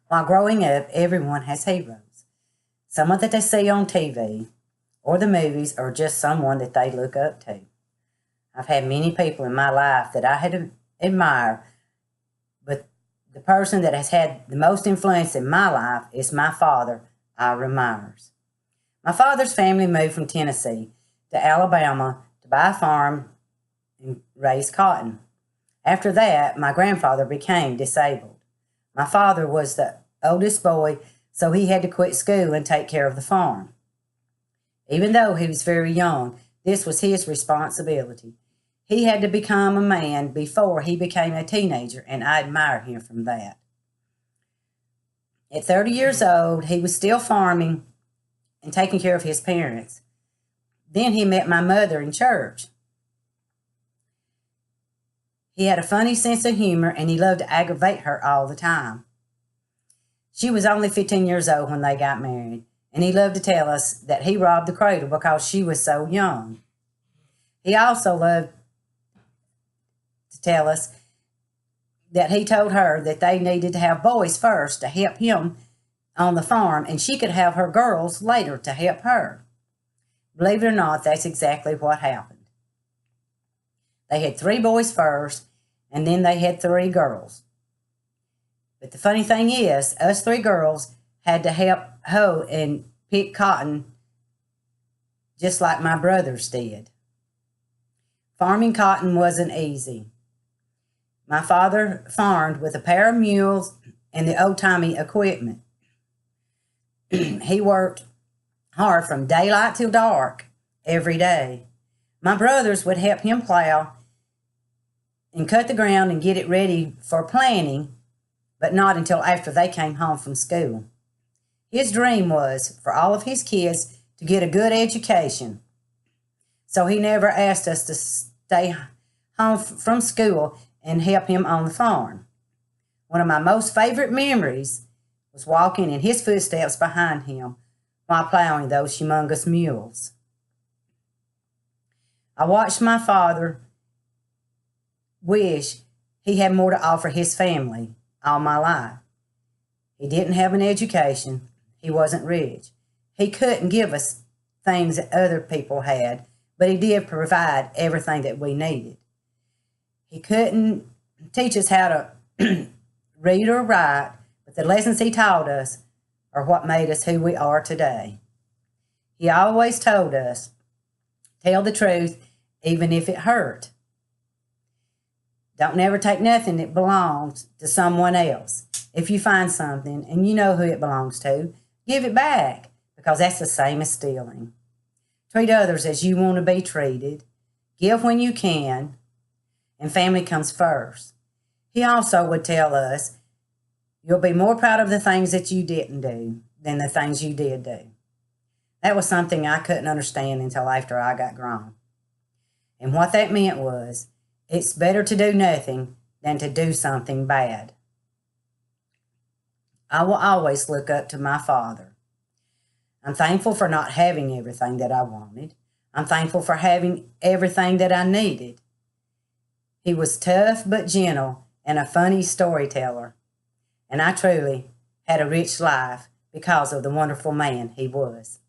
While growing up, everyone has heroes. Someone that they see on TV or the movies, or just someone that they look up to. I've had many people in my life that I had admire, but the person that has had the most influence in my life is my father, Ira Myers. My father's family moved from Tennessee to Alabama to buy a farm and raise cotton. After that, my grandfather became disabled. My father was the oldest boy, so he had to quit school and take care of the farm. Even though he was very young, this was his responsibility. He had to become a man before he became a teenager, and I admire him from that. At 30 years old, he was still farming and taking care of his parents. Then he met my mother in church. He had a funny sense of humor, and he loved to aggravate her all the time. She was only 15 years old when they got married, and he loved to tell us that he robbed the cradle because she was so young. He also loved to tell us that he told her that they needed to have boys first to help him on the farm, and she could have her girls later to help her. Believe it or not, that's exactly what happened. They had 3 boys first, and then they had 3 girls. But the funny thing is, us 3 girls had to help hoe and pick cotton just like my brothers did. Farming cotton wasn't easy. My father farmed with a pair of mules and the old-timey equipment. He worked hard from daylight till dark every day. My brothers would help him plow and cut the ground and get it ready for planting, but not until after they came home from school. His dream was for all of his kids to get a good education, so he never asked us to stay home from school and help him on the farm. One of my most favorite memories was walking in his footsteps behind him while plowing those humongous mules. I watched my father wish he had more to offer his family all my life. He didn't have an education. He wasn't rich. He couldn't give us things that other people had, but he did provide everything that we needed. He couldn't teach us how to read or write, but the lessons he taught us are what made us who we are today. He always told us, tell the truth, even if it hurt. Don't never take nothing that belongs to someone else. If you find something and you know who it belongs to, give it back, because that's the same as stealing. Treat others as you want to be treated. Give when you can, and family comes first. He also would tell us, you'll be more proud of the things that you didn't do than the things you did do. That was something I couldn't understand until after I got grown. And what that meant was, it's better to do nothing than to do something bad. I will always look up to my father. I'm thankful for not having everything that I wanted. I'm thankful for having everything that I needed. He was tough but gentle and a funny storyteller. And I truly had a rich life because of the wonderful man he was.